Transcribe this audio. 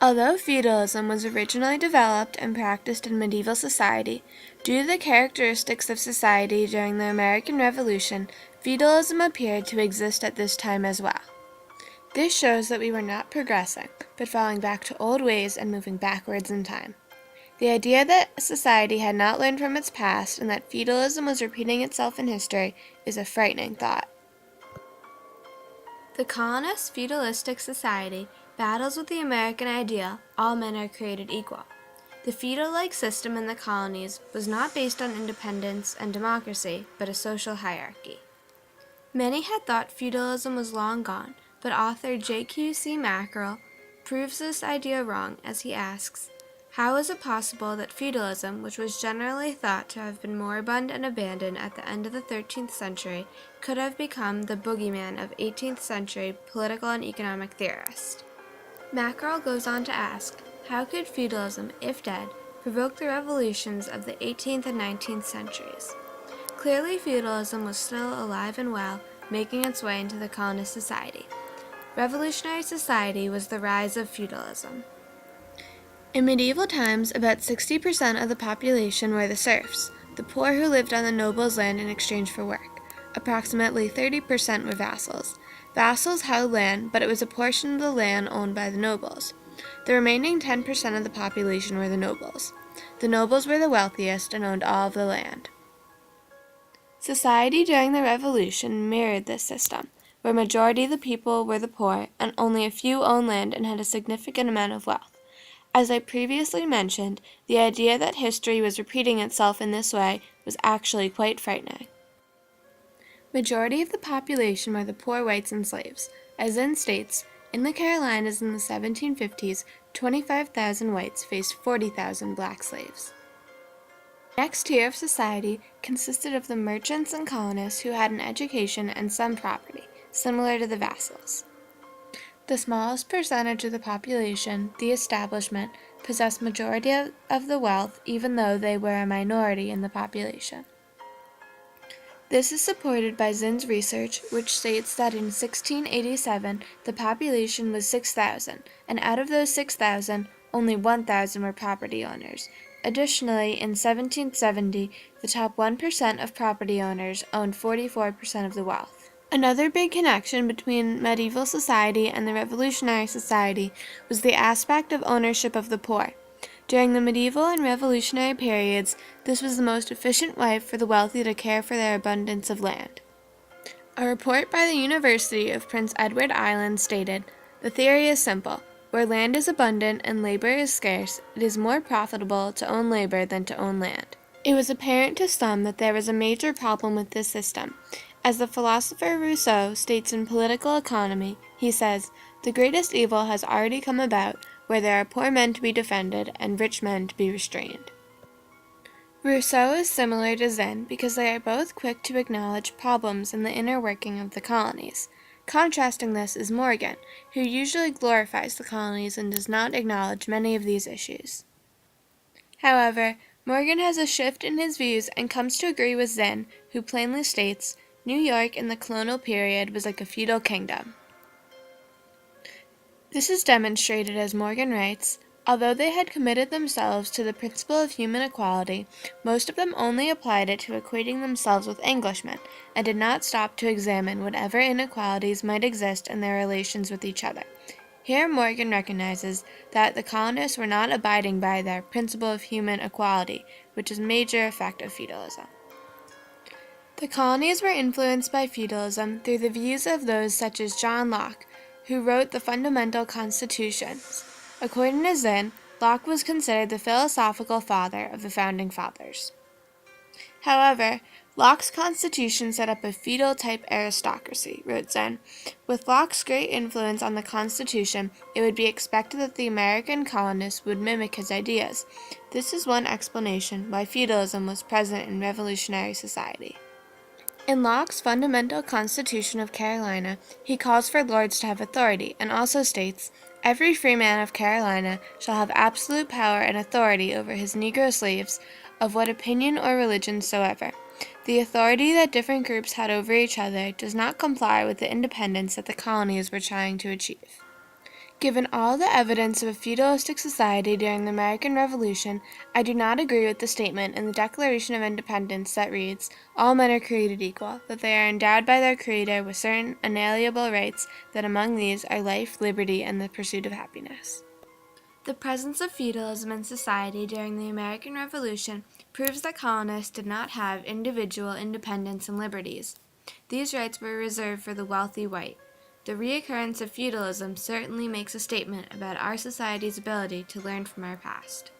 Although feudalism was originally developed and practiced in medieval society, due to the characteristics of society during the American Revolution, feudalism appeared to exist at this time as well. This shows that we were not progressing, but falling back to old ways and moving backwards in time. The idea that society had not learned from its past and that feudalism was repeating itself in history is a frightening thought. The colonist feudalistic society battles with the American ideal, all men are created equal. The feudal-like system in the colonies was not based on independence and democracy, but a social hierarchy. Many had thought feudalism was long gone, but author J.Q.C. Mackerel proves this idea wrong as he asks, how is it possible that feudalism, which was generally thought to have been moribund and abandoned at the end of the 13th century, could have become the boogeyman of 18th century political and economic theorists? Mackerel goes on to ask, how could feudalism, if dead, provoke the revolutions of the 18th and 19th centuries? Clearly, feudalism was still alive and well, making its way into the colonist society. Revolutionary society was the rise of feudalism. In medieval times, about 60% of the population were the serfs, the poor who lived on the noble's land in exchange for work. Approximately 30% were vassals. Vassals held land, but it was a portion of the land owned by the nobles. The remaining 10% of the population were the nobles. The nobles were the wealthiest and owned all of the land. Society during the Revolution mirrored this system, where a majority of the people were the poor and only a few owned land and had a significant amount of wealth. As I previously mentioned, the idea that history was repeating itself in this way was actually quite frightening. Majority of the population were the poor whites and slaves. As Zinn states, in the Carolinas in the 1750s, 25,000 whites faced 40,000 black slaves. The next tier of society consisted of the merchants and colonists who had an education and some property, similar to the vassals. The smallest percentage of the population, the establishment, possessed majority of the wealth even though they were a minority in the population. This is supported by Zinn's research, which states that in 1687 the population was 6,000, and out of those 6,000, only 1,000 were property owners. Additionally, in 1770, the top 1% of property owners owned 44% of the wealth. Another big connection between medieval society and the revolutionary society was the aspect of ownership of the poor. During the medieval and revolutionary periods, this was the most efficient way for the wealthy to care for their abundance of land. A report by the University of Prince Edward Island stated, "The theory is simple. Where land is abundant and labor is scarce, it is more profitable to own labor than to own land." It was apparent to some that there was a major problem with this system. As the philosopher Rousseau states in Political Economy, he says, "The greatest evil has already come about, where there are poor men to be defended and rich men to be restrained." Rousseau is similar to Zinn because they are both quick to acknowledge problems in the inner working of the colonies. Contrasting this is Morgan, who usually glorifies the colonies and does not acknowledge many of these issues. However, Morgan has a shift in his views and comes to agree with Zinn, who plainly states, New York in the colonial period was like a feudal kingdom. This is demonstrated as Morgan writes, although they had committed themselves to the principle of human equality, most of them only applied it to equating themselves with Englishmen, and did not stop to examine whatever inequalities might exist in their relations with each other. Here Morgan recognizes that the colonists were not abiding by their principle of human equality, which is a major effect of feudalism. The colonies were influenced by feudalism through the views of those such as John Locke, who wrote the fundamental constitutions. According to Zinn, Locke was considered the philosophical father of the founding fathers. However, Locke's constitution set up a feudal-type aristocracy, wrote Zinn. With Locke's great influence on the Constitution, it would be expected that the American colonists would mimic his ideas. This is one explanation why feudalism was present in revolutionary society. In Locke's Fundamental Constitution of Carolina, he calls for lords to have authority, and also states, "Every free man of Carolina shall have absolute power and authority over his Negro slaves, of what opinion or religion soever. The authority that different groups had over each other does not comply with the independence that the colonies were trying to achieve." Given all the evidence of a feudalistic society during the American Revolution, I do not agree with the statement in the Declaration of Independence that reads, "All men are created equal, that they are endowed by their Creator with certain inalienable rights, that among these are life, liberty, and the pursuit of happiness." The presence of feudalism in society during the American Revolution proves that colonists did not have individual independence and liberties. These rights were reserved for the wealthy white. The reoccurrence of feudalism certainly makes a statement about our society's ability to learn from our past.